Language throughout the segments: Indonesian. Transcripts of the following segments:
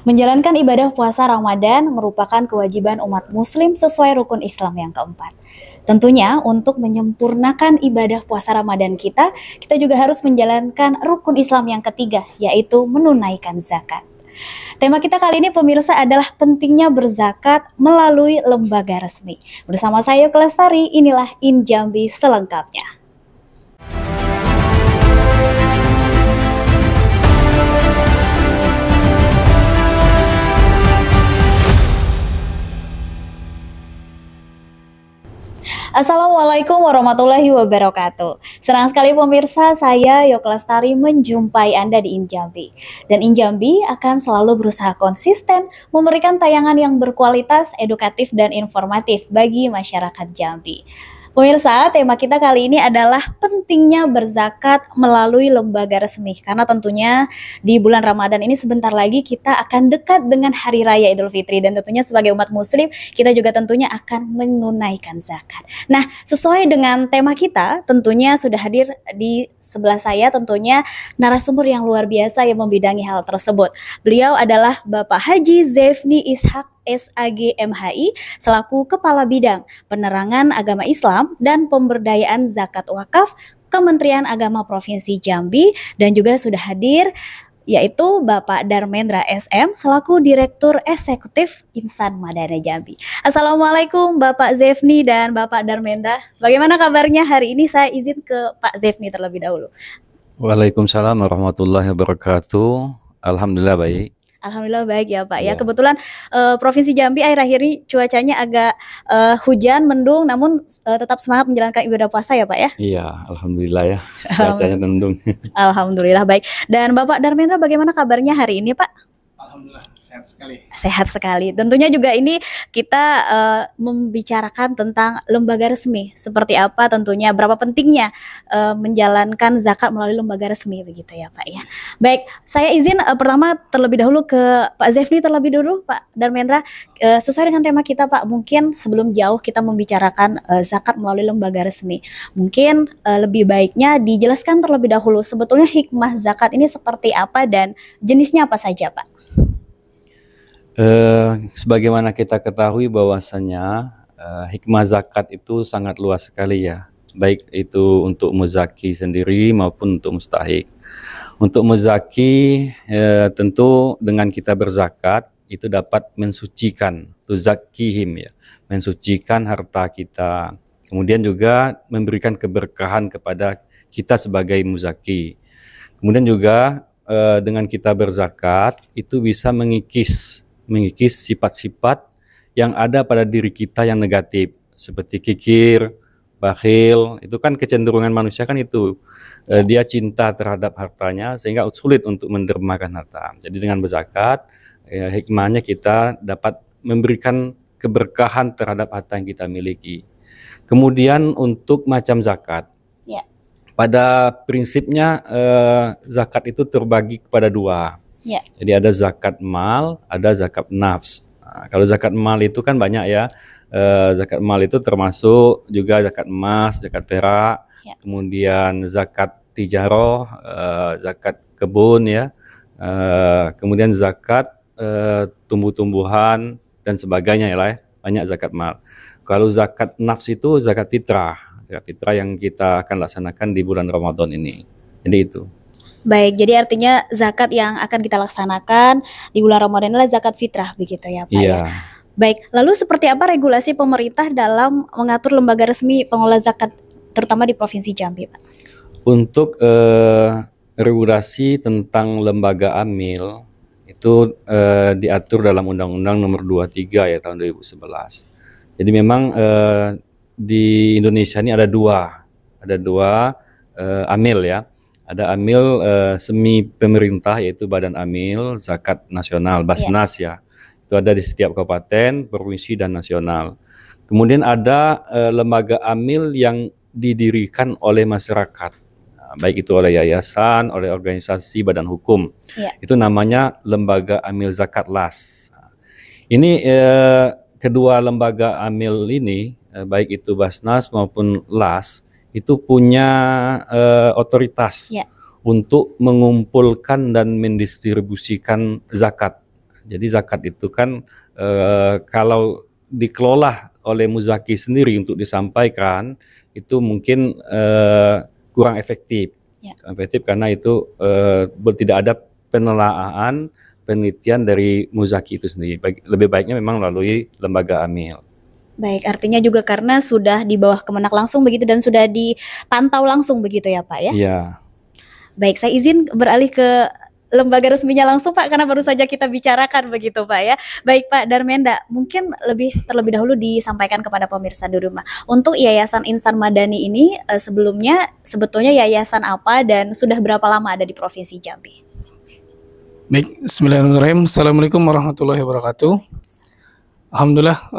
Menjalankan ibadah puasa Ramadan merupakan kewajiban umat muslim sesuai rukun Islam yang keempat. Tentunya untuk menyempurnakan ibadah puasa Ramadan kita juga harus menjalankan rukun Islam yang ketiga, yaitu menunaikan zakat. Tema kita kali ini pemirsa adalah pentingnya berzakat melalui lembaga resmi. Bersama saya Kelestari, inilah Injambi selengkapnya. Assalamualaikum warahmatullahi wabarakatuh. Senang sekali pemirsa, saya Yok Lestari menjumpai Anda di Injambi. Dan Injambi akan selalu berusaha konsisten memberikan tayangan yang berkualitas, edukatif, dan informatif bagi masyarakat Jambi. Pemirsa, tema kita kali ini adalah pentingnya berzakat melalui lembaga resmi. Karena tentunya di bulan Ramadan ini sebentar lagi kita akan dekat dengan Hari Raya Idul Fitri. Dan tentunya sebagai umat muslim, kita juga tentunya akan menunaikan zakat. Nah, sesuai dengan tema kita, tentunya sudah hadir di sebelah saya tentunya narasumber yang luar biasa yang membidangi hal tersebut. Beliau adalah Bapak Haji Zefni Ishak SAG MHI selaku Kepala Bidang Penerangan Agama Islam dan Pemberdayaan Zakat Wakaf Kementerian Agama Provinsi Jambi, dan juga sudah hadir yaitu Bapak Darmendra SM selaku Direktur Eksekutif Insan Madani Jambi. Assalamualaikum Bapak Zefni dan Bapak Darmendra. Bagaimana kabarnya hari ini? Saya izin ke Pak Zefni terlebih dahulu. Waalaikumsalam warahmatullahi wabarakatuh. Alhamdulillah baik. Alhamdulillah baik ya Pak ya. Kebetulan Provinsi Jambi akhir-akhir ini cuacanya agak hujan, mendung, namun tetap semangat menjalankan ibadah puasa ya Pak ya. Iya, alhamdulillah ya. Cuacanya mendung. Alhamdulillah baik. Dan Bapak Darmendra, bagaimana kabarnya hari ini Pak? Alhamdulillah sehat sekali. Sehat sekali. Tentunya juga ini kita membicarakan tentang lembaga resmi. Seperti apa tentunya, berapa pentingnya menjalankan zakat melalui lembaga resmi begitu ya Pak ya. Baik, saya izin pertama terlebih dahulu ke Pak Zefni terlebih dulu Pak Darmendra. Sesuai dengan tema kita Pak, mungkin sebelum jauh kita membicarakan zakat melalui lembaga resmi. Mungkin lebih baiknya dijelaskan terlebih dahulu sebetulnya hikmah zakat ini seperti apa dan jenisnya apa saja Pak? Sebagaimana kita ketahui bahwasanya hikmah zakat itu sangat luas sekali ya, baik itu untuk muzaki sendiri maupun untuk mustahik. Untuk muzaki tentu dengan kita berzakat itu dapat mensucikan, tuzakihim ya, mensucikan harta kita. Kemudian juga memberikan keberkahan kepada kita sebagai muzaki. Kemudian juga dengan kita berzakat itu bisa mengikis sifat-sifat yang ada pada diri kita yang negatif, seperti kikir, bakhil. Itu kan kecenderungan manusia kan itu, dia cinta terhadap hartanya sehingga sulit untuk mendermakan harta. Jadi dengan berzakat hikmahnya kita dapat memberikan keberkahan terhadap harta yang kita miliki. Kemudian untuk macam zakat, pada prinsipnya zakat itu terbagi kepada dua. Jadi ada zakat mal, ada zakat nafs. Nah, kalau zakat mal itu kan banyak ya. Zakat mal itu termasuk juga zakat emas, zakat perak, kemudian zakat tijaroh, zakat kebun ya, kemudian zakat tumbuh-tumbuhan dan sebagainya ya lah ya. Banyak zakat mal. Kalau zakat nafs itu zakat fitrah yang kita akan laksanakan di bulan Ramadan ini. Jadi itu. Baik, jadi artinya zakat yang akan kita laksanakan di bulan Ramadan adalah zakat fitrah begitu ya Pak ya. Baik, lalu seperti apa regulasi pemerintah dalam mengatur lembaga resmi pengelola zakat terutama di Provinsi Jambi Pak? Untuk regulasi tentang lembaga amil itu diatur dalam Undang-Undang Nomor 23 ya tahun 2011. Jadi memang di Indonesia ini ada dua amil ya. Ada amil semi pemerintah yaitu Badan Amil Zakat Nasional Basnas ya. Itu ada di setiap kabupaten, provinsi dan nasional. Kemudian ada lembaga amil yang didirikan oleh masyarakat. Baik itu oleh yayasan, oleh organisasi badan hukum. Itu namanya lembaga amil zakat LAS. Ini kedua lembaga amil ini baik itu Basnas maupun LAS itu punya otoritas untuk mengumpulkan dan mendistribusikan zakat. Jadi zakat itu kan kalau dikelola oleh muzaki sendiri untuk disampaikan itu mungkin kurang efektif. Ya. Efektif karena itu tidak ada penelitian dari muzaki itu sendiri. Lebih baiknya memang melalui lembaga amil. Baik, artinya juga karena sudah di bawah Kemenak langsung begitu dan sudah dipantau langsung begitu ya Pak ya? Iya. Baik, saya izin beralih ke lembaga resminya langsung Pak, karena baru saja kita bicarakan begitu Pak ya. Baik Pak Darmenda, mungkin terlebih dahulu disampaikan kepada pemirsa di rumah. Untuk Yayasan Insan Madani ini sebelumnya sebetulnya yayasan apa dan sudah berapa lama ada di Provinsi Jambi? Baik, bismillahirrahmanirrahim. Assalamualaikum warahmatullahi wabarakatuh. Alhamdulillah,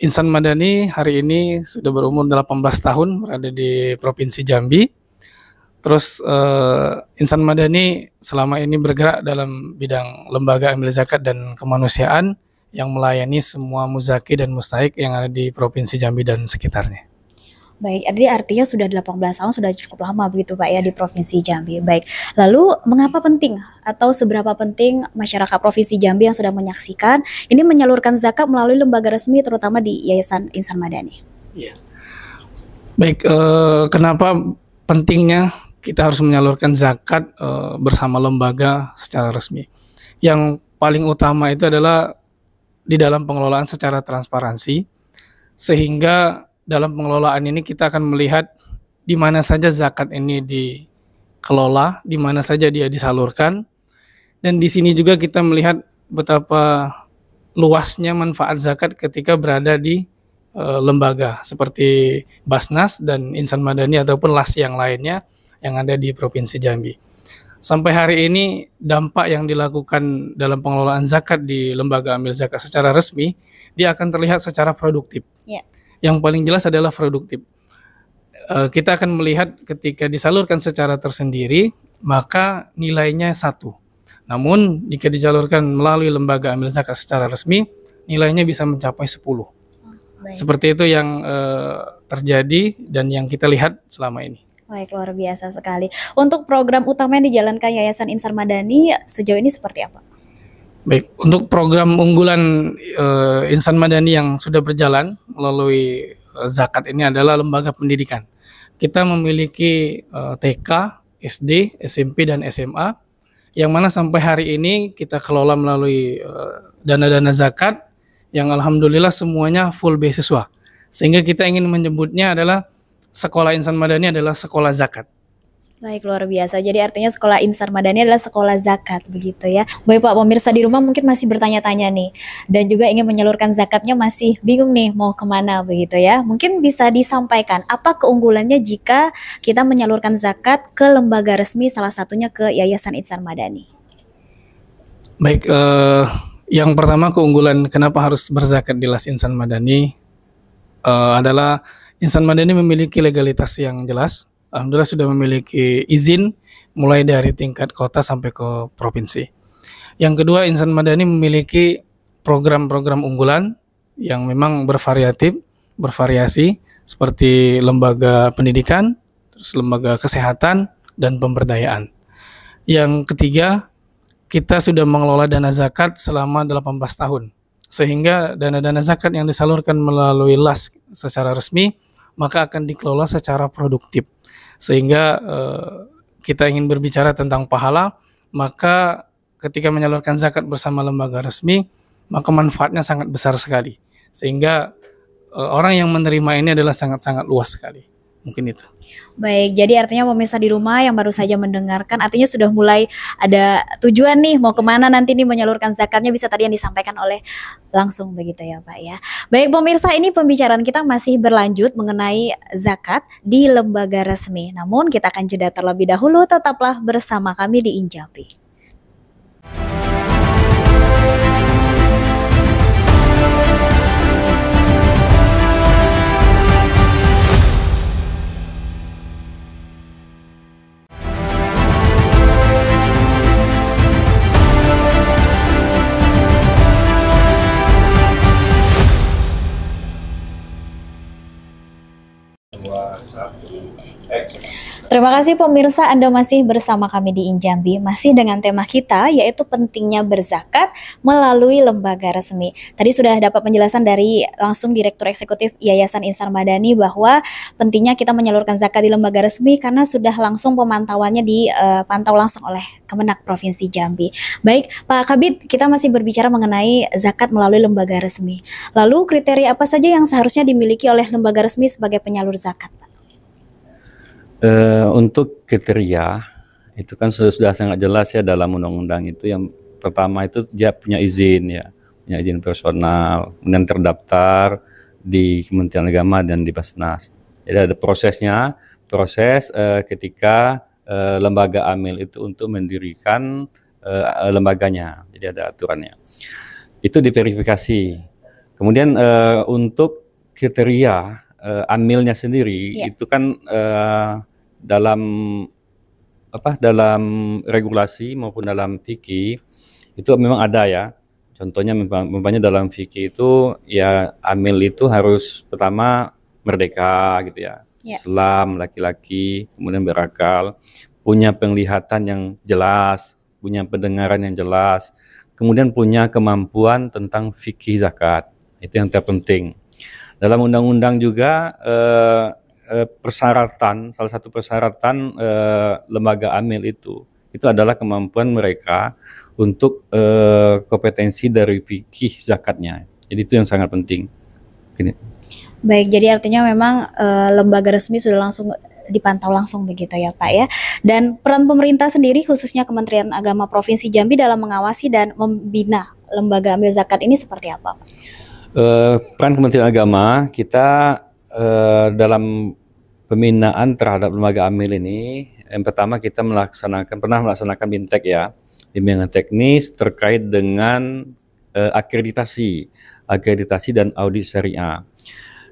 Insan Madani hari ini sudah berumur 18 tahun berada di Provinsi Jambi. Terus Insan Madani selama ini bergerak dalam bidang lembaga amil zakat dan kemanusiaan yang melayani semua muzaki dan mustahik yang ada di Provinsi Jambi dan sekitarnya. Baik, artinya sudah 18 tahun, sudah cukup lama begitu Pak ya di Provinsi Jambi. Baik, lalu mengapa penting atau seberapa penting masyarakat Provinsi Jambi yang sudah menyaksikan ini menyalurkan zakat melalui lembaga resmi terutama di Yayasan Insan Madani? Iya. Baik, kenapa pentingnya kita harus menyalurkan zakat bersama lembaga secara resmi? Yang paling utama itu adalah di dalam pengelolaan secara transparansi, sehingga dalam pengelolaan ini kita akan melihat di mana saja zakat ini dikelola, di mana saja dia disalurkan, dan di sini juga kita melihat betapa luasnya manfaat zakat ketika berada di lembaga seperti Basnas dan Insan Madani ataupun LAS yang lainnya yang ada di Provinsi Jambi. Sampai hari ini dampak yang dilakukan dalam pengelolaan zakat di lembaga amil zakat secara resmi, dia akan terlihat secara produktif. Ya. Yang paling jelas adalah produktif. Kita akan melihat ketika disalurkan secara tersendiri, maka nilainya 1. Namun jika dijalurkan melalui lembaga amil zakat secara resmi, nilainya bisa mencapai 10. Baik. Seperti itu yang terjadi dan yang kita lihat selama ini. Baik, luar biasa sekali. Untuk program utama yang dijalankan Yayasan Insan Madani sejauh ini seperti apa? Baik, untuk program unggulan Insan Madani yang sudah berjalan melalui zakat ini adalah lembaga pendidikan. Kita memiliki TK, SD, SMP, dan SMA, yang mana sampai hari ini kita kelola melalui dana-dana zakat, yang alhamdulillah semuanya full beasiswa. Sehingga kita ingin menyebutnya adalah sekolah Insan Madani adalah sekolah zakat. Baik, luar biasa. Jadi artinya sekolah Insan Madani adalah sekolah zakat begitu ya. Baik Pak, pemirsa di rumah mungkin masih bertanya-tanya nih. Dan juga ingin menyalurkan zakatnya masih bingung nih mau kemana begitu ya. Mungkin bisa disampaikan apa keunggulannya jika kita menyalurkan zakat ke lembaga resmi, salah satunya ke Yayasan Insan Madani. Baik, yang pertama keunggulan kenapa harus berzakat di LAS Insan Madani adalah Insan Madani memiliki legalitas yang jelas. Alhamdulillah sudah memiliki izin mulai dari tingkat kota sampai ke provinsi. Yang kedua, Insan Madani memiliki program-program unggulan yang memang bervariasi seperti lembaga pendidikan, terus lembaga kesehatan, dan pemberdayaan. Yang ketiga, kita sudah mengelola dana zakat selama 18 tahun. Sehingga dana-dana zakat yang disalurkan melalui LAS secara resmi maka akan dikelola secara produktif. Sehingga kita ingin berbicara tentang pahala, maka ketika menyalurkan zakat bersama lembaga resmi, maka manfaatnya sangat besar sekali. Sehingga orang yang menerima ini adalah sangat-sangat luas sekali. Mungkin itu. Baik, jadi artinya pemirsa di rumah yang baru saja mendengarkan, artinya sudah mulai ada tujuan nih mau kemana nanti nih menyalurkan zakatnya, bisa tadi yang disampaikan oleh langsung begitu ya Pak ya. Baik pemirsa, ini pembicaraan kita masih berlanjut mengenai zakat di lembaga resmi. Namun kita akan jeda terlebih dahulu, tetaplah bersama kami di Injambi. Terima kasih pemirsa, Anda masih bersama kami di Injambi, masih dengan tema kita yaitu pentingnya berzakat melalui lembaga resmi. Tadi sudah dapat penjelasan dari langsung Direktur Eksekutif Yayasan Insan Madani bahwa pentingnya kita menyalurkan zakat di lembaga resmi karena sudah langsung pemantauannya dipantau langsung oleh Kemenak Provinsi Jambi. Baik, Pak Kabid, kita masih berbicara mengenai zakat melalui lembaga resmi. Lalu kriteria apa saja yang seharusnya dimiliki oleh lembaga resmi sebagai penyalur zakat, Pak? Untuk kriteria itu kan sudah sangat jelas ya dalam undang-undang itu. Yang pertama itu dia punya izin ya, punya izin personal, kemudian terdaftar di Kementerian Agama dan di Basnas. Jadi ada prosesnya, ketika lembaga amil itu untuk mendirikan lembaganya. Jadi ada aturannya. Itu diverifikasi. Kemudian untuk kriteria amilnya sendiri itu kan dalam regulasi maupun dalam fikih itu memang ada ya. Contohnya memangnya dalam fikih itu ya amil itu harus pertama merdeka gitu ya. Islam, laki-laki, kemudian berakal, punya penglihatan yang jelas, punya pendengaran yang jelas, kemudian punya kemampuan tentang fikih zakat. Itu yang terpenting. Dalam undang-undang juga salah satu persyaratan lembaga amil itu adalah kemampuan mereka untuk kompetensi dari fikih zakatnya. Jadi itu yang sangat penting. Gini. Baik, jadi artinya memang lembaga resmi sudah langsung dipantau langsung begitu ya Pak ya. Dan peran pemerintah sendiri khususnya Kementerian Agama Provinsi Jambi dalam mengawasi dan membina lembaga amil zakat ini seperti apa, Pak? Peran Kementerian Agama kita dalam pembinaan terhadap lembaga amil ini, yang pertama kita pernah melaksanakan BIMTEK ya, bimbingan teknis terkait dengan akreditasi dan audit syariah.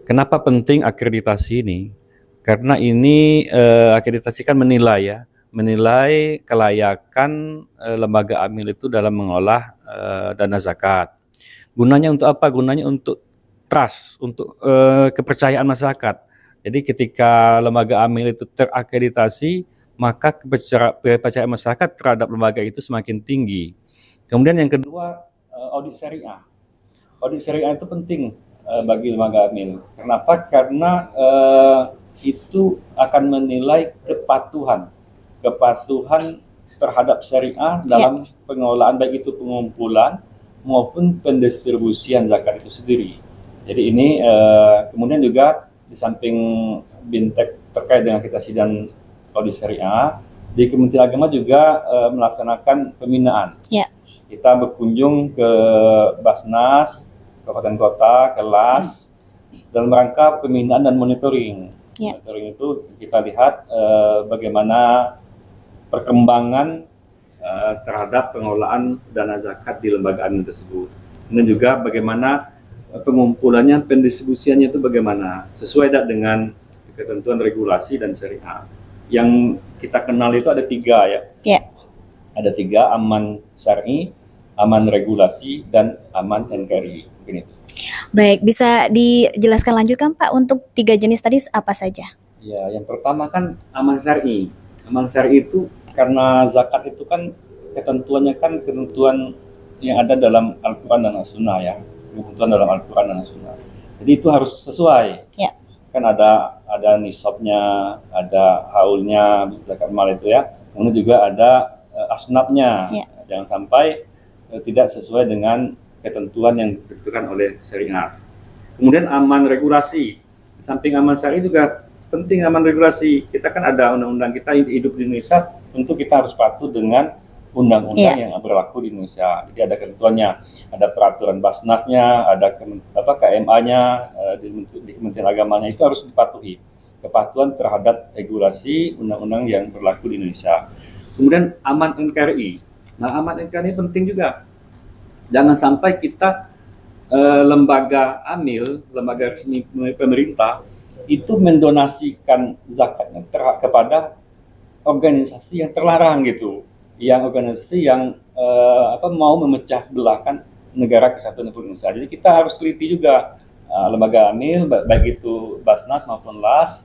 Kenapa penting akreditasi ini? Karena ini akreditasi kan menilai kelayakan lembaga amil itu dalam mengolah dana zakat. Gunanya untuk apa? Gunanya untuk trust, untuk kepercayaan masyarakat. Jadi ketika lembaga amil itu terakreditasi, maka kepercayaan masyarakat terhadap lembaga itu semakin tinggi. Kemudian yang kedua, audit syariah. Audit syariah itu penting bagi lembaga amil. Kenapa? Karena itu akan menilai kepatuhan terhadap syariah dalam pengelolaan, baik itu pengumpulan maupun pendistribusian zakat itu sendiri. Jadi ini kemudian juga di samping BIMTEK terkait dengan akreditasi dan audit syariah, di Kementerian Agama juga melaksanakan pembinaan. Kita berkunjung ke Basnas, kabupaten kota, kelas, dalam rangka pembinaan dan monitoring. Monitoring itu kita lihat bagaimana perkembangan terhadap pengelolaan dana zakat di lembaga amil tersebut. Kemudian juga bagaimana pengumpulannya, pendistribusiannya itu bagaimana, sesuai dengan ketentuan regulasi dan syariah. Yang kita kenal itu ada 3 ya. Ada 3, aman syar'i, aman regulasi, dan aman NKRI. Mungkin itu. Baik, bisa dijelaskan lanjutkan Pak untuk 3 jenis tadi apa saja? Ya, yang pertama kan aman syar'i. Aman syar'i itu karena zakat itu kan ketentuannya kan ketentuan yang ada dalam Al-Quran dan As-Sunnah ya. Kebutuhan dalam Al-Quran dan As-Sunnah. Jadi itu harus sesuai. Kan ada nisabnya, ada haulnya, zakat mal itu ya. Kemudian juga ada asnabnya. Jangan sampai tidak sesuai dengan ketentuan yang ditentukan oleh syariat. Kemudian aman regulasi. Di samping aman syar'i juga penting aman regulasi. Kita kan ada undang-undang, kita hidup di Indonesia, tentu kita harus patuh dengan undang-undang yang berlaku di Indonesia. Jadi ada ketentuannya, ada peraturan Basnasnya, ada KMA-nya di Kementerian Agamanya, itu harus dipatuhi. Kepatuhan terhadap regulasi undang-undang yang berlaku di Indonesia. Kemudian aman NKRI. Nah, aman NKRI penting juga. Jangan sampai kita lembaga amil, lembaga resmi pemerintah itu mendonasikan zakatnya kepada organisasi yang terlarang gitu. Yang organisasi yang mau memecah belahkan negara kesatuan Republik Indonesia. Jadi kita harus teliti juga lembaga amil, baik itu Basnas maupun LAS.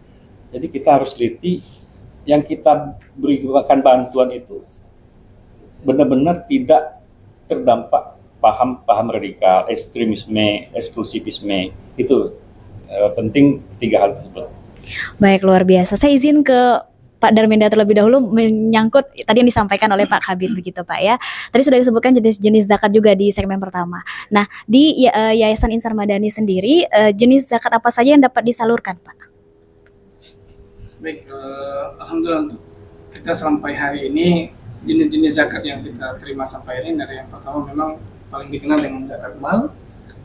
Jadi kita harus teliti yang kita berikan bantuan itu benar-benar tidak terdampak paham radikal, ekstremisme, eksklusivisme. Itu penting ketiga hal tersebut. Baik, luar biasa. Saya izin ke Pak Darminda terlebih dahulu menyangkut tadi yang disampaikan oleh Pak Kabid begitu Pak ya. Tadi sudah disebutkan jenis-jenis zakat juga di segmen pertama. Nah, di Yayasan Insan Madani sendiri jenis zakat apa saja yang dapat disalurkan Pak? Baik, alhamdulillah untuk kita sampai hari ini jenis-jenis zakat yang kita terima sampai ini dari yang pertama memang paling dikenal dengan zakat mal,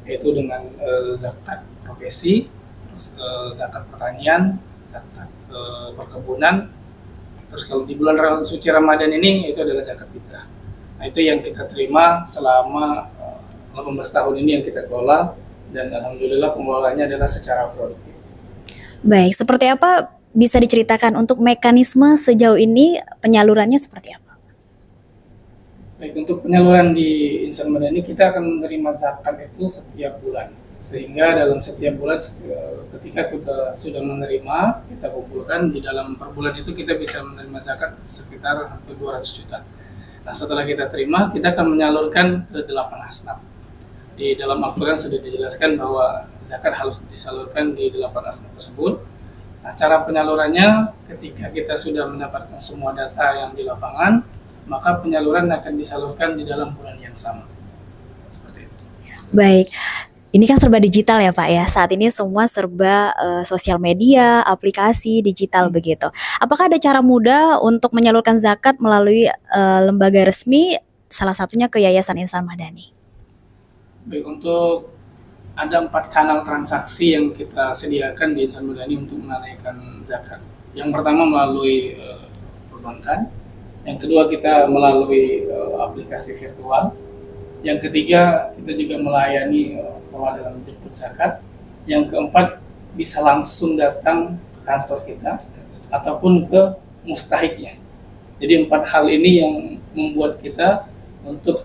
yaitu dengan zakat profesi, terus zakat pertanian, zakat perkebunan. Terus kalau di bulan suci Ramadan ini itu adalah zakat fitrah. Nah, itu yang kita terima selama 18 tahun ini yang kita kelola, dan alhamdulillah pengelolaannya adalah secara produktif. Baik, seperti apa bisa diceritakan untuk mekanisme sejauh ini penyalurannya seperti apa? Baik, untuk penyaluran di Insan Madani kita akan menerima zakat itu setiap bulan. Sehingga dalam setiap bulan ketika kita sudah menerima, kita kumpulkan di dalam per bulan itu kita bisa menerima zakat sekitar hampir 200 juta. Nah, setelah kita terima, kita akan menyalurkan ke 8 asnaf. Di dalam Al-Quran sudah dijelaskan bahwa zakat harus disalurkan di 8 asnaf tersebut. Nah, cara penyalurannya ketika kita sudah mendapatkan semua data yang di lapangan, maka penyaluran akan disalurkan di dalam bulan yang sama. Seperti itu. Baik. Ini kan serba digital ya Pak ya. Saat ini semua serba sosial media, aplikasi digital begitu. Apakah ada cara mudah untuk menyalurkan zakat melalui lembaga resmi, salah satunya ke Yayasan Insan Madani? Baik, untuk ada 4 kanal transaksi yang kita sediakan di Insan Madani untuk menunaikan zakat. Yang pertama melalui perbankan, yang kedua kita melalui aplikasi virtual, yang ketiga kita juga melayani pola dalam jemput zakat, yang keempat bisa langsung datang ke kantor kita ataupun ke mustahiknya. Jadi 4 hal ini yang membuat kita untuk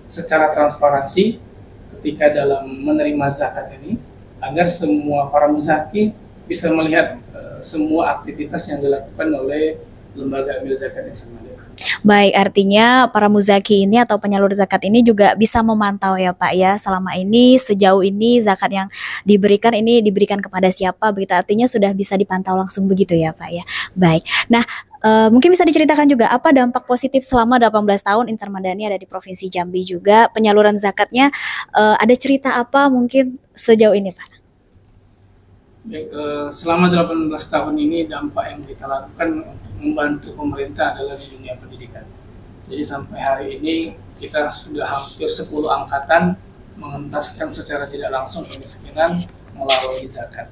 secara transparansi ketika dalam menerima zakat ini, agar semua para muzaki bisa melihat semua aktivitas yang dilakukan oleh lembaga amil zakat Insan Madani. Baik, artinya para muzaki ini atau penyalur zakat ini juga bisa memantau ya Pak ya, selama ini sejauh ini zakat yang diberikan ini diberikan kepada siapa begitu, artinya sudah bisa dipantau langsung begitu ya Pak ya. Baik, nah mungkin bisa diceritakan juga apa dampak positif selama 18 tahun Insan Madani ada di Provinsi Jambi juga, penyaluran zakatnya ada cerita apa mungkin sejauh ini Pak? Baik, selama 18 tahun ini dampak yang kita lakukan untuk membantu pemerintah adalah di dunia pendidikan. Jadi sampai hari ini kita sudah hampir 10 angkatan mengentaskan secara tidak langsung kemiskinan melalui zakat.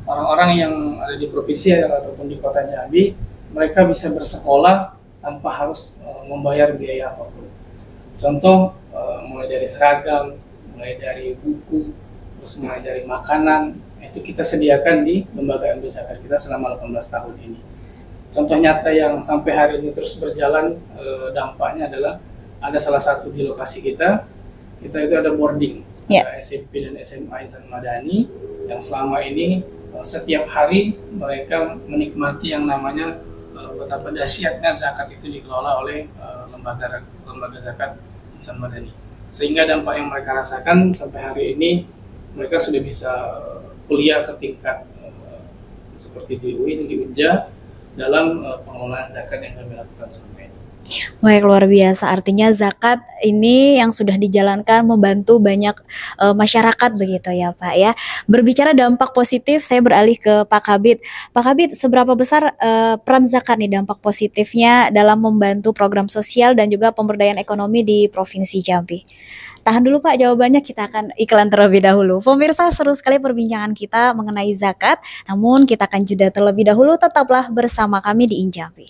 Orang-orang yang ada di provinsi ataupun di kota Jambi, mereka bisa bersekolah tanpa harus membayar biaya apapun. Contoh, mulai dari seragam, mulai dari buku, terus mulai dari makanan, itu kita sediakan di lembaga amil zakat kita selama 18 tahun ini. Contoh nyata yang sampai hari ini terus berjalan, dampaknya adalah ada salah satu di lokasi kita itu ada boarding, SMP dan SMA Insan Madani yang selama ini setiap hari mereka menikmati yang namanya betapa dahsyatnya zakat itu dikelola oleh lembaga zakat Insan Madani. Sehingga dampak yang mereka rasakan sampai hari ini mereka sudah bisa kuliah ke tingkat seperti di UIN, di UNJA dalam pengelolaan zakat yang kami lakukan selama ini. Baik, luar biasa. Artinya zakat ini yang sudah dijalankan membantu banyak masyarakat begitu ya Pak ya. Berbicara dampak positif, saya beralih ke Pak Kabid. Pak Kabid, seberapa besar peran zakat nih dampak positifnya dalam membantu program sosial dan juga pemberdayaan ekonomi di Provinsi Jambi? Tahan dulu Pak jawabannya, kita akan iklan terlebih dahulu. Pemirsa, seru sekali perbincangan kita mengenai zakat, namun kita akan jeda terlebih dahulu, tetaplah bersama kami di Injambi.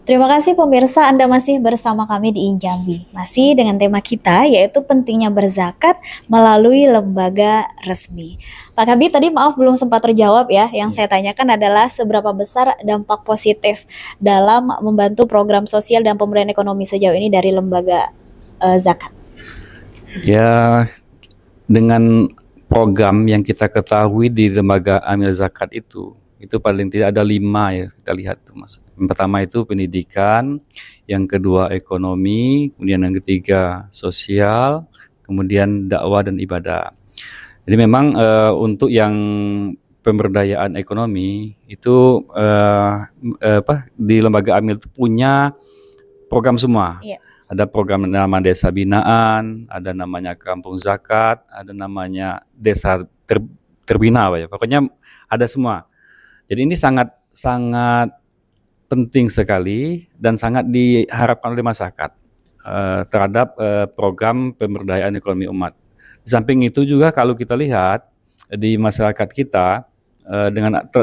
Terima kasih pemirsa, Anda masih bersama kami di Injambi. Masih dengan tema kita yaitu pentingnya berzakat melalui lembaga resmi. Pak Kabid tadi maaf belum sempat terjawab ya. Yang saya tanyakan adalah seberapa besar dampak positif dalam membantu program sosial dan pemulihan ekonomi sejauh ini dari lembaga zakat. Ya, dengan program yang kita ketahui di lembaga amil zakat itu paling tidak ada 5 ya kita lihat tuh Mas. Yang pertama itu pendidikan, yang kedua ekonomi, kemudian yang ketiga sosial, kemudian dakwah dan ibadah. Jadi memang untuk yang pemberdayaan ekonomi itu di lembaga amil itu punya program semua. Iya. Ada program nama desa binaan, ada namanya kampung zakat, ada namanya desa terbina ya. Pokoknya ada semua. Jadi ini sangat penting sekali dan sangat diharapkan oleh masyarakat terhadap program pemberdayaan ekonomi umat. Di samping itu juga kalau kita lihat di masyarakat kita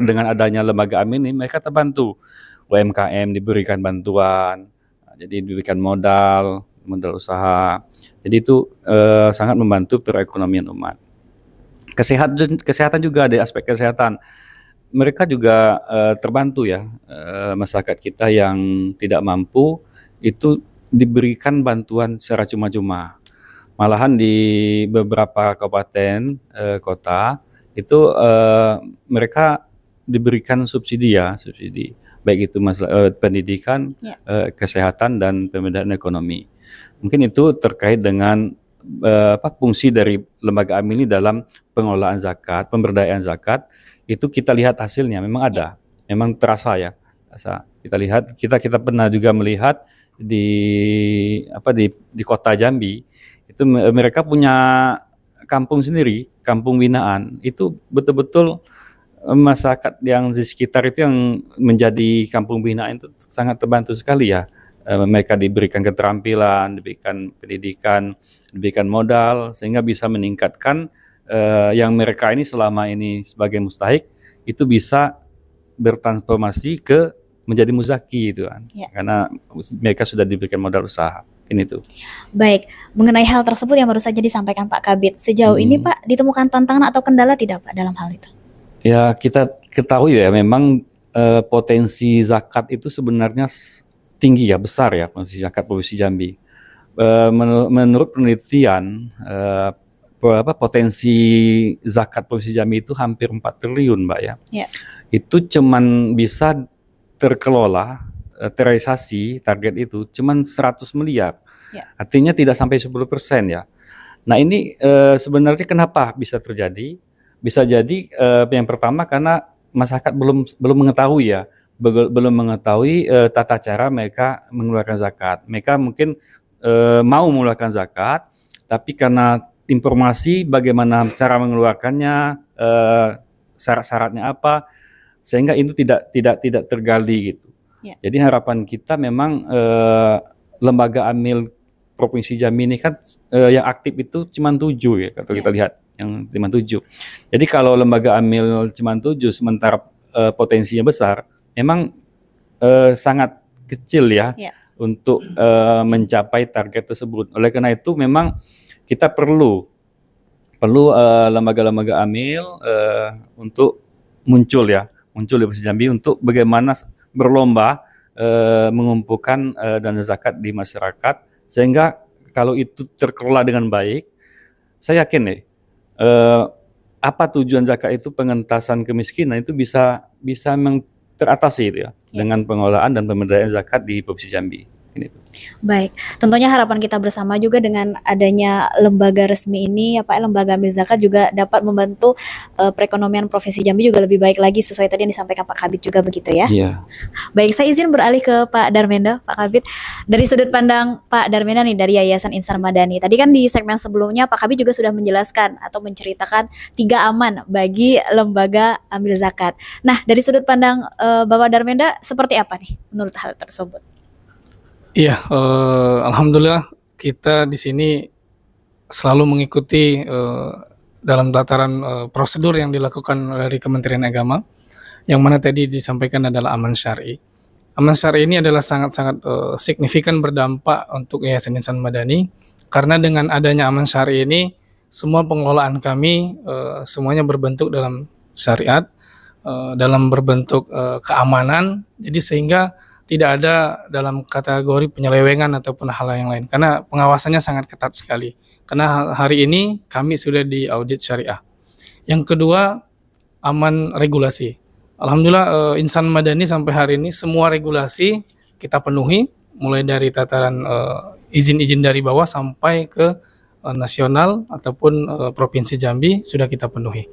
dengan adanya lembaga AMIL ini mereka terbantu. UMKM diberikan bantuan, jadi diberikan modal usaha. Jadi itu sangat membantu perekonomian umat. Kesehatan juga ada aspek kesehatan. Mereka juga terbantu ya, masyarakat kita yang tidak mampu itu diberikan bantuan secara cuma-cuma. Malahan di beberapa kabupaten kota itu mereka diberikan subsidi, baik itu masalah pendidikan, kesehatan dan pemberdayaan ekonomi. Mungkin itu terkait dengan fungsi dari lembaga AMIL ini dalam pengelolaan zakat, pemberdayaan zakat. Itu kita lihat hasilnya memang ada, memang terasa ya. Kita lihat, kita pernah juga melihat di kota Jambi itu mereka punya kampung sendiri, kampung binaan. Itu betul-betul masyarakat yang di sekitar itu yang menjadi kampung binaan itu sangat terbantu sekali ya. Mereka diberikan keterampilan, diberikan pendidikan, diberikan modal sehingga bisa meningkatkan yang mereka ini selama ini sebagai mustahik itu bisa bertransformasi ke menjadi muzaki itu kan. Ya. Karena mereka sudah diberikan modal usaha. Ini tuh. Baik, mengenai hal tersebut yang baru saja disampaikan Pak Kabid, sejauh ini Pak ditemukan tantangan atau kendala tidak Pak dalam hal itu? Ya, kita ketahui ya memang potensi zakat itu sebenarnya tinggi ya, besar ya potensi zakat Provinsi Jambi. Menurut penelitian potensi zakat Provinsi Jambi itu hampir 4 triliun Mbak ya. Itu cuman bisa terkelola, terrealisasi target itu cuman 100 miliar. Artinya tidak sampai 10% ya. Nah ini sebenarnya kenapa bisa terjadi? Bisa jadi yang pertama karena masyarakat belum mengetahui ya, belum mengetahui tata cara mereka mengeluarkan zakat. Mereka mungkin mau mengeluarkan zakat, tapi karena informasi bagaimana cara mengeluarkannya, syarat-syaratnya apa, sehingga itu tidak tergali gitu. Jadi harapan kita memang lembaga AMIL Provinsi Jambi ini kan yang aktif itu cuma 7 ya kalau kita lihat yang cuma 7. Jadi kalau lembaga AMIL cuma 7 sementara potensinya besar, memang sangat kecil ya untuk mencapai target tersebut. Oleh karena itu memang kita perlu lembaga-lembaga AMIL untuk muncul di Provinsi Jambi untuk bagaimana berlomba mengumpulkan dana zakat di masyarakat sehingga kalau itu terkelola dengan baik, saya yakin apa tujuan zakat itu pengentasan kemiskinan itu bisa teratasi itu ya dengan pengelolaan dan pemberdayaan zakat di Provinsi Jambi. Baik, tentunya harapan kita bersama juga dengan adanya lembaga resmi ini ya Pak, lembaga amil zakat juga dapat membantu perekonomian Provinsi Jambi juga lebih baik lagi sesuai tadi yang disampaikan Pak Kabid juga begitu ya. Iya. Baik, saya izin beralih ke Pak Darmenda, Pak Kabid. Dari sudut pandang Pak Darmenda nih dari Yayasan Insan Madani. Tadi kan di segmen sebelumnya Pak Kabid juga sudah menjelaskan atau menceritakan 3 aman bagi lembaga amil zakat. Nah, dari sudut pandang Bapak Darmenda seperti apa nih menurut hal tersebut? Iya, alhamdulillah kita di sini selalu mengikuti dalam tataran prosedur yang dilakukan dari Kementerian Agama, yang mana tadi disampaikan adalah aman syar'i. Aman Syari ini adalah sangat-sangat signifikan berdampak untuk Yayasan Insan Madani, karena dengan adanya Aman Syari ini semua pengelolaan kami semuanya berbentuk dalam syariat, dalam berbentuk keamanan, jadi sehingga tidak ada dalam kategori penyelewengan ataupun hal yang lain, karena pengawasannya sangat ketat sekali. Karena hari ini kami sudah diaudit syariah. Yang kedua, aman regulasi. Alhamdulillah Insan Madani sampai hari ini semua regulasi kita penuhi, mulai dari tataran izin-izin dari bawah sampai ke nasional ataupun Provinsi Jambi sudah kita penuhi.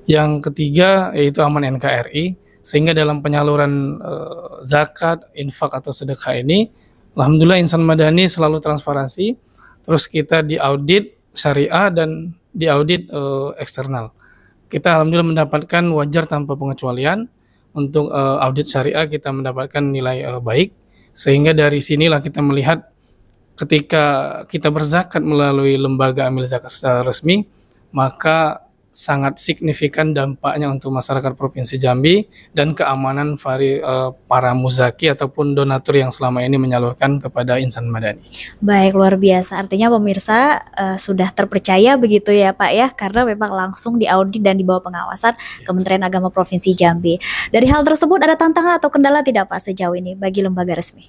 Yang ketiga yaitu aman NKRI, sehingga dalam penyaluran zakat, infak atau sedekah ini, alhamdulillah Insan Madani selalu transparansi, terus kita diaudit syariah dan diaudit eksternal. Kita alhamdulillah mendapatkan wajar tanpa pengecualian. Untuk audit syariah kita mendapatkan nilai baik, sehingga dari sinilah kita melihat ketika kita berzakat melalui lembaga amil zakat secara resmi, maka sangat signifikan dampaknya untuk masyarakat Provinsi Jambi dan keamanan para muzaki ataupun donatur yang selama ini menyalurkan kepada Insan Madani. Baik, luar biasa. Artinya pemirsa sudah terpercaya begitu ya Pak ya, karena memang langsung diaudit dan di bawah pengawasan Kementerian Agama Provinsi Jambi. Dari hal tersebut ada tantangan atau kendala tidak Pak sejauh ini bagi lembaga resmi?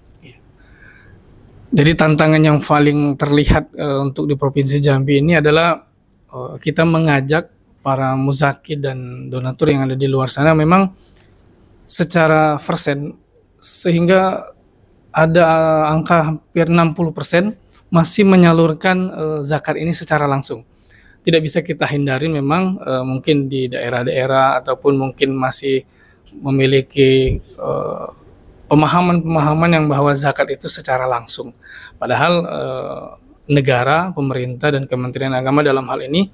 Jadi tantangan yang paling terlihat untuk di Provinsi Jambi ini adalah kita mengajak para muzaki dan donatur yang ada di luar sana memang secara persen, sehingga ada angka hampir 60% masih menyalurkan zakat ini secara langsung. Tidak bisa kita hindari memang mungkin di daerah-daerah ataupun mungkin masih memiliki pemahaman-pemahaman yang bahwa zakat itu secara langsung. Padahal negara, pemerintah dan Kementerian Agama dalam hal ini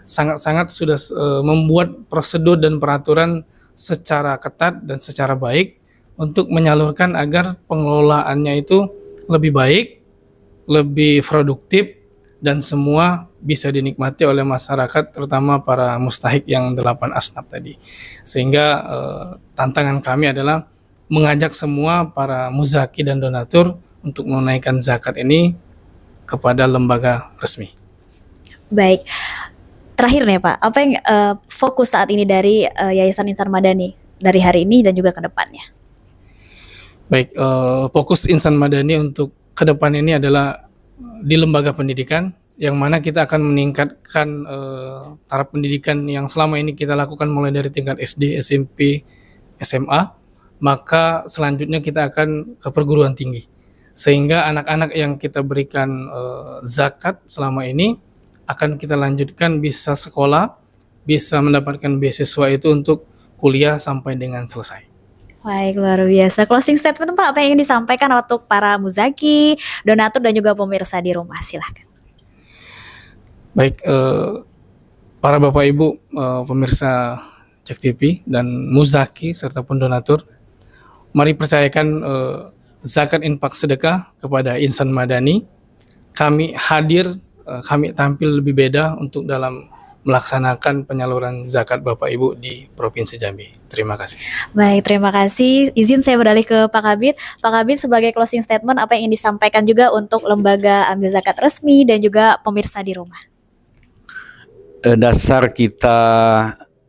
sangat-sangat sudah membuat prosedur dan peraturan secara ketat dan secara baik untuk menyalurkan agar pengelolaannya itu lebih baik, lebih produktif, dan semua bisa dinikmati oleh masyarakat, terutama para mustahik yang 8 asnaf tadi. Sehingga tantangan kami adalah mengajak semua para muzaki dan donatur untuk menunaikan zakat ini kepada lembaga resmi. Baik. Terakhir nih Pak, apa yang fokus saat ini dari Yayasan Insan Madani dari hari ini dan juga ke depannya? Baik, fokus Insan Madani untuk ke depan ini adalah di lembaga pendidikan, yang mana kita akan meningkatkan taraf pendidikan yang selama ini kita lakukan mulai dari tingkat SD, SMP, SMA, maka selanjutnya kita akan ke perguruan tinggi. Sehingga anak-anak yang kita berikan zakat selama ini akan kita lanjutkan bisa sekolah, bisa mendapatkan beasiswa itu untuk kuliah sampai dengan selesai. Baik, luar biasa. Closing statement Pak, apa yang ingin disampaikan untuk para muzaki, donatur dan juga pemirsa di rumah? Silahkan. Baik, para Bapak Ibu pemirsa Cek TV dan muzaki serta pun donatur, mari percayakan zakat infak sedekah kepada Insan Madani. Kami hadir, kami tampil lebih beda untuk dalam melaksanakan penyaluran zakat Bapak Ibu di Provinsi Jambi. Terima kasih. Baik, terima kasih. Izin saya beralih ke Pak Kabid. Pak Kabid, sebagai closing statement, apa yang ingin disampaikan juga untuk lembaga amil zakat resmi dan juga pemirsa di rumah? Dasar kita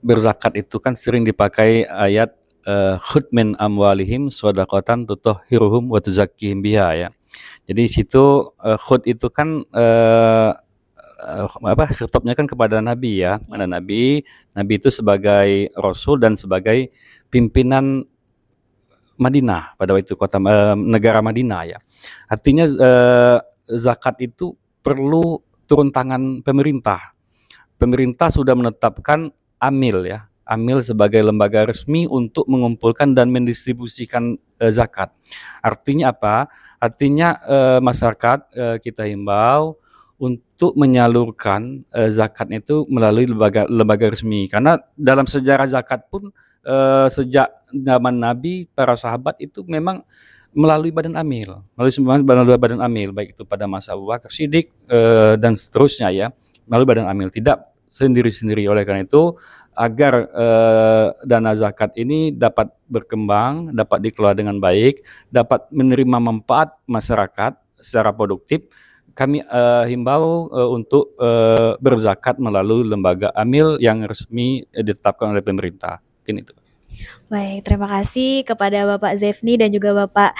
berzakat itu kan sering dipakai ayat khudh min amwalihim shadaqatan tutahhiruhum wa tuzakkihim biha ya. Jadi situ khud itu kan khitabnya kan kepada Nabi ya, kepada Nabi itu sebagai Rasul dan sebagai pimpinan Madinah pada waktu itu negara Madinah ya. Artinya zakat itu perlu turun tangan pemerintah. Pemerintah sudah menetapkan amil ya, amil sebagai lembaga resmi untuk mengumpulkan dan mendistribusikan zakat. Artinya apa? Artinya masyarakat kita himbau untuk menyalurkan zakatnya itu melalui lembaga resmi. Karena dalam sejarah zakat pun sejak zaman Nabi, para sahabat itu memang melalui badan amil, melalui badan amil, baik itu pada masa Abu Bakar Siddiq dan seterusnya ya, melalui badan amil, tidak sendiri-sendiri. Oleh karena itu, agar dana zakat ini dapat berkembang, dapat dikelola dengan baik, dapat menerima manfaat masyarakat secara produktif, kami himbau untuk berzakat melalui lembaga amil yang resmi ditetapkan oleh pemerintah. Mungkin itu. Baik, terima kasih kepada Bapak Zefni dan juga Bapak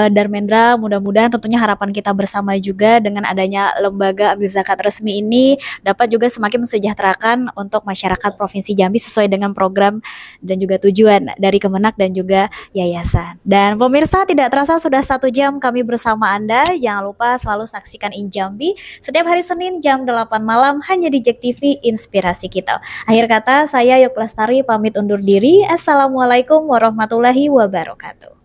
Darmendra. Mudah-mudahan tentunya harapan kita bersama juga dengan adanya lembaga amil zakat resmi ini dapat juga semakin mensejahterakan untuk masyarakat Provinsi Jambi sesuai dengan program dan juga tujuan dari Kemenak dan juga yayasan. Dan pemirsa, tidak terasa sudah 1 jam kami bersama Anda. Jangan lupa selalu saksikan Injambi setiap hari Senin jam 8 malam hanya di JEK TV Inspirasi Kita. Akhir kata, saya Yok Lestari pamit undur diri. Assalamualaikum warahmatullahi wabarakatuh.